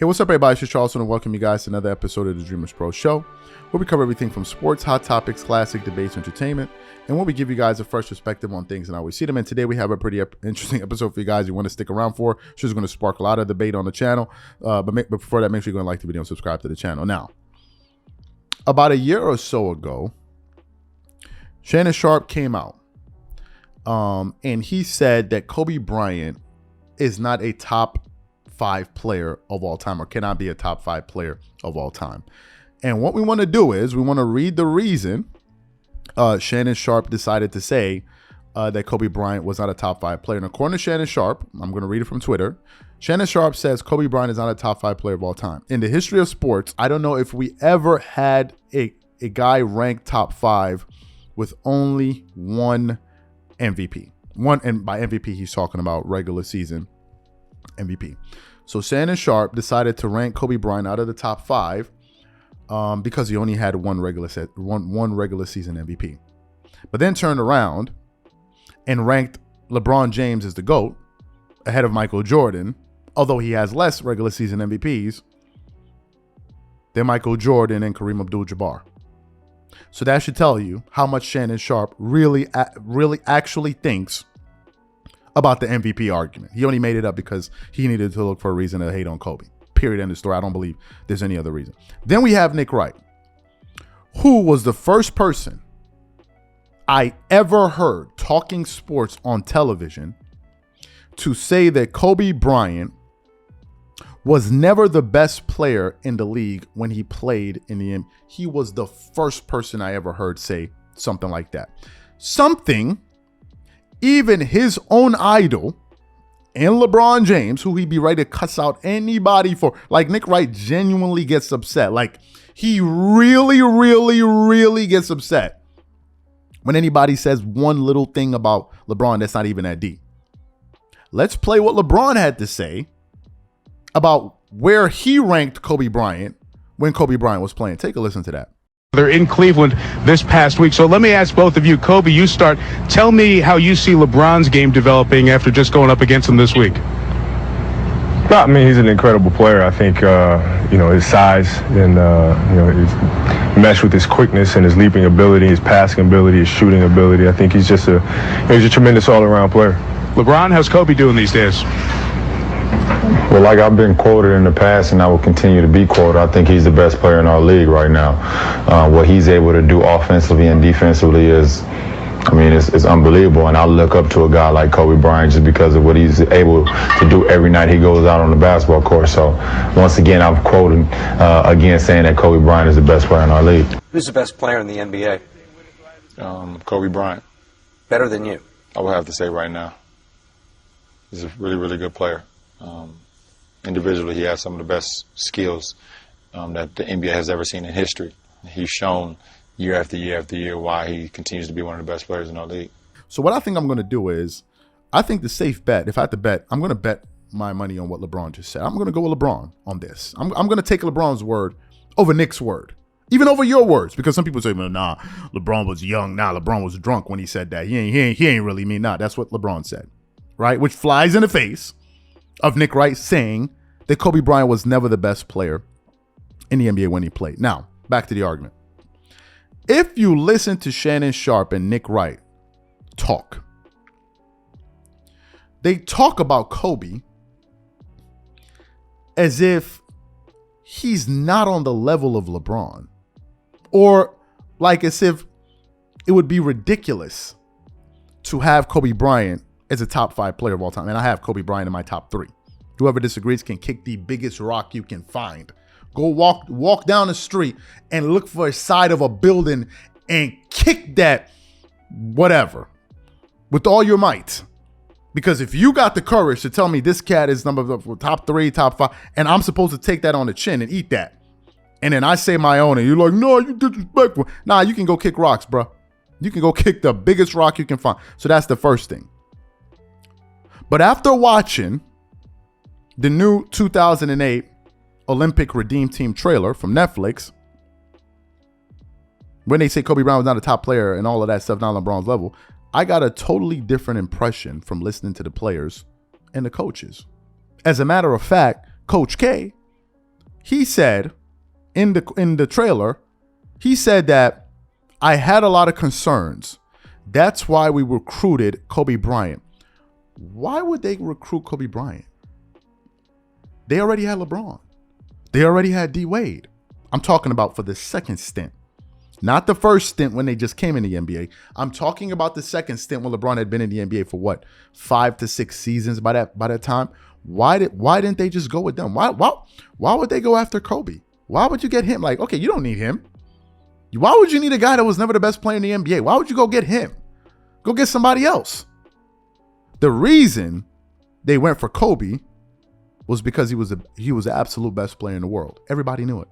Hey, what's up, everybody? It's just Charleston, and welcome you guys to another episode of the Dreamerspro Show, where we cover everything from sports, hot topics, classic debates, entertainment, and where we give you guys a fresh perspective on things and how we see them. And today we have a pretty interesting episode for you guys you want to stick around for. It's just going to spark a lot of debate on the channel. But before that, make sure you're going to like the video and subscribe to the channel. Now, about a year or so ago, Shannon Sharpe came out, and he said that Kobe Bryant is not a top 5 player of all time, or cannot be a top 5 player of all time. And what we want to do is we want to read the reason Shannon Sharpe decided to say that Kobe Bryant was not a top 5 player. And according to Shannon Sharpe, I'm going to read it from Twitter. Shannon Sharpe says Kobe Bryant is not a top 5 player of all time. In the history of sports, I don't know if we ever had a guy ranked top 5 with only one MVP. One, and by MVP, he's talking about regular season MVP. So Shannon Sharpe decided to rank Kobe Bryant out of the top 5 because he only had one regular season MVP. But then turned around and ranked LeBron James as the GOAT ahead of Michael Jordan, although he has less regular season MVPs than Michael Jordan and Kareem Abdul-Jabbar. So that should tell you how much Shannon Sharpe really actually thinks about the MVP argument. He only made it up because he needed to look for a reason to hate on Kobe. Period. End of story. I don't believe there's any other reason. Then we have Nick Wright, who was the first person I ever heard talking sports on television to say that Kobe Bryant was never the best player in the league when he played in the NBA. He was the first person I ever heard say something like that. Something even his own idol and LeBron James, who he'd be ready to cuss out anybody for, like Nick Wright genuinely gets upset. Like he really gets upset when anybody says one little thing about LeBron that's not even that deep. Let's play what LeBron had to say about where he ranked Kobe Bryant when Kobe Bryant was playing. Take a listen to that. They're in Cleveland this past week. So let me ask both of you. Kobe, you start. Tell me how you see LeBron's game developing after just going up against him this week. I mean, he's an incredible player. I think, his size and, his mesh with his quickness and his leaping ability, his passing ability, his shooting ability. I think he's just a tremendous all-around player. LeBron, how's Kobe doing these days? Well, like I've been quoted in the past, and I will continue to be quoted, I think he's the best player in our league right now. What he's able to do offensively and defensively is unbelievable. And I look up to a guy like Kobe Bryant just because of what he's able to do every night he goes out on the basketball court. So once again, I'm quoting again saying that Kobe Bryant is the best player in our league. Who's the best player in the NBA? Kobe Bryant. Better than you? I would have to say right now. He's a really good player. Individually, he has some of the best skills that the NBA has ever seen in history. He's shown year after year after year why he continues to be one of the best players in our league. So what I think I'm going to do is, I think the safe bet, if I had to bet, I'm going to bet my money on what LeBron just said. I'm going to go with LeBron on this. I'm going to take LeBron's word over Nick's word, even over your words, because some people say, well, nah, LeBron was young. Nah, LeBron was drunk when he said that. He ain't really mean. Nah, that's what LeBron said, right? Which flies in the face of Nick Wright saying that Kobe Bryant was never the best player in the NBA when he played. Now, back to the argument. If you listen to Shannon Sharpe and Nick Wright talk, they talk about Kobe as if he's not on the level of LeBron, or like as if it would be ridiculous to have Kobe Bryant as a top 5 player of all time. And I have Kobe Bryant in my top 3. Whoever disagrees can kick the biggest rock you can find. Go walk down the street and look for a side of a building and kick that whatever with all your might. Because if you got the courage to tell me this cat is top 3, top 5, and I'm supposed to take that on the chin and eat that, and then I say my own and you're like, no, you disrespectful. Nah, you can go kick rocks, bro. You can go kick the biggest rock you can find. So that's the first thing. But after watching the new 2008 Olympic Redeem Team trailer from Netflix, when they say Kobe Bryant was not a top player and all of that stuff, not on LeBron's level, I got a totally different impression from listening to the players and the coaches. As a matter of fact, Coach K he said in the trailer, he said that I had a lot of concerns. That's why we recruited Kobe Bryant. Why would they recruit Kobe Bryant? They already had LeBron. They already had D Wade. I'm talking about for the second stint. Not the first stint when they just came in the NBA. I'm talking about the second stint when LeBron had been in the NBA for what, 5 to 6 seasons by that time. Why didn't they just go with them? Why would they go after Kobe? Why would you get him? Like, okay, you don't need him. Why would you need a guy that was never the best player in the NBA? Why would you go get him? Go get somebody else. The reason they went for Kobe was because he was the absolute best player in the world. Everybody knew it.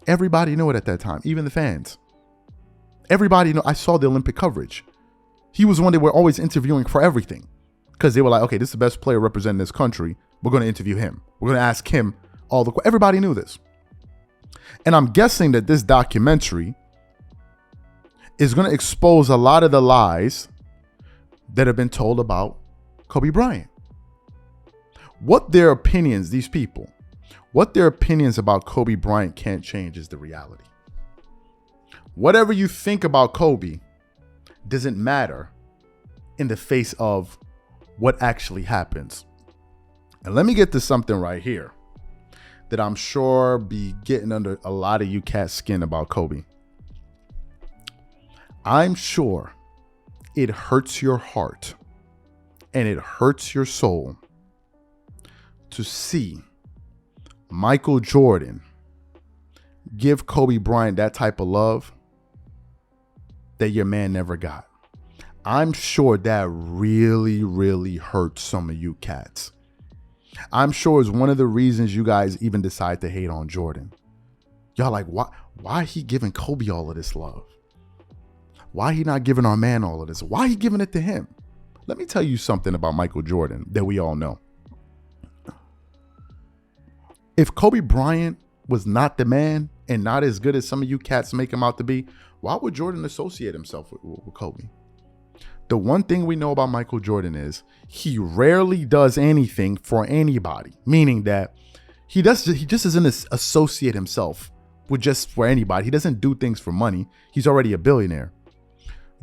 Everybody knew it at that time, even the fans. Everybody knew. I saw the Olympic coverage. He was one they were always interviewing for everything because they were like, okay, this is the best player representing this country. We're going to interview him. We're going to ask him all the questions. Everybody knew this. And I'm guessing that this documentary is going to expose a lot of the lies that have been told about Kobe Bryant. What their opinions, these people, what their opinions about Kobe Bryant can't change is the reality. Whatever you think about Kobe doesn't matter in the face of what actually happens. And let me get to something right here that I'm sure be getting under a lot of you cats' skin about Kobe. I'm sure it hurts your heart and it hurts your soul to see Michael Jordan give Kobe Bryant that type of love that your man never got. I'm sure that really, really hurts some of you cats. I'm sure it's one of the reasons you guys even decide to hate on Jordan. Y'all like, why he giving Kobe all of this love? Why he not giving our man all of this? Why he giving it to him? Let me tell you something about Michael Jordan that we all know. If Kobe Bryant was not the man and not as good as some of you cats make him out to be, why would Jordan associate himself with Kobe? The one thing we know about Michael Jordan is he rarely does anything for anybody, meaning that he just doesn't associate himself with just for anybody. He doesn't do things for money. He's already a billionaire.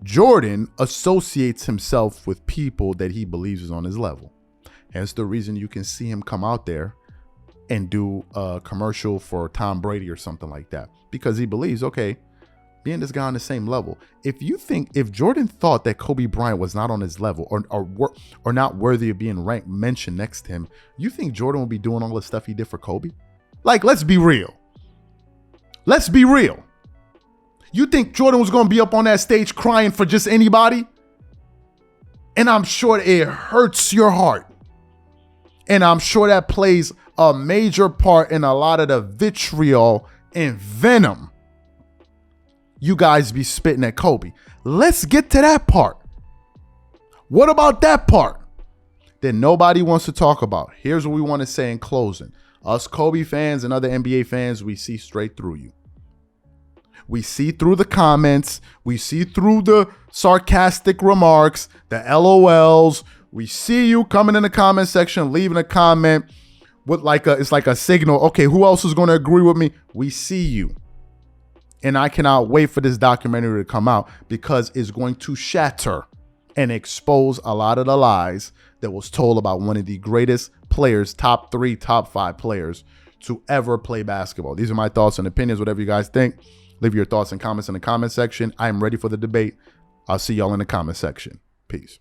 Jordan associates himself with people that he believes is on his level. Hence the reason you can see him come out there and do a commercial for Tom Brady or something like that, because he believes, okay, being this guy on the same level. If Jordan thought that Kobe Bryant was not on his level or not worthy of being mentioned next to him, you think Jordan would be doing all the stuff he did for Kobe? Like, let's be real. Let's be real. You think Jordan was going to be up on that stage crying for just anybody? And I'm sure it hurts your heart. And I'm sure that plays a major part in a lot of the vitriol and venom you guys be spitting at Kobe. Let's get to that part. What about that part that nobody wants to talk about? Here's what we want to say in closing. Us Kobe fans and other NBA fans, we see straight through you. We see through the comments. We see through the sarcastic remarks, the LOLs. We see you coming in the comment section, leaving a comment with it's like a signal. Okay, who else is going to agree with me? We see you. And I cannot wait for this documentary to come out because it's going to shatter and expose a lot of the lies that was told about one of the greatest players, top 3, top 5 players to ever play basketball. These are my thoughts and opinions, whatever you guys think. Leave your thoughts and comments in the comment section. I am ready for the debate. I'll see y'all in the comment section. Peace.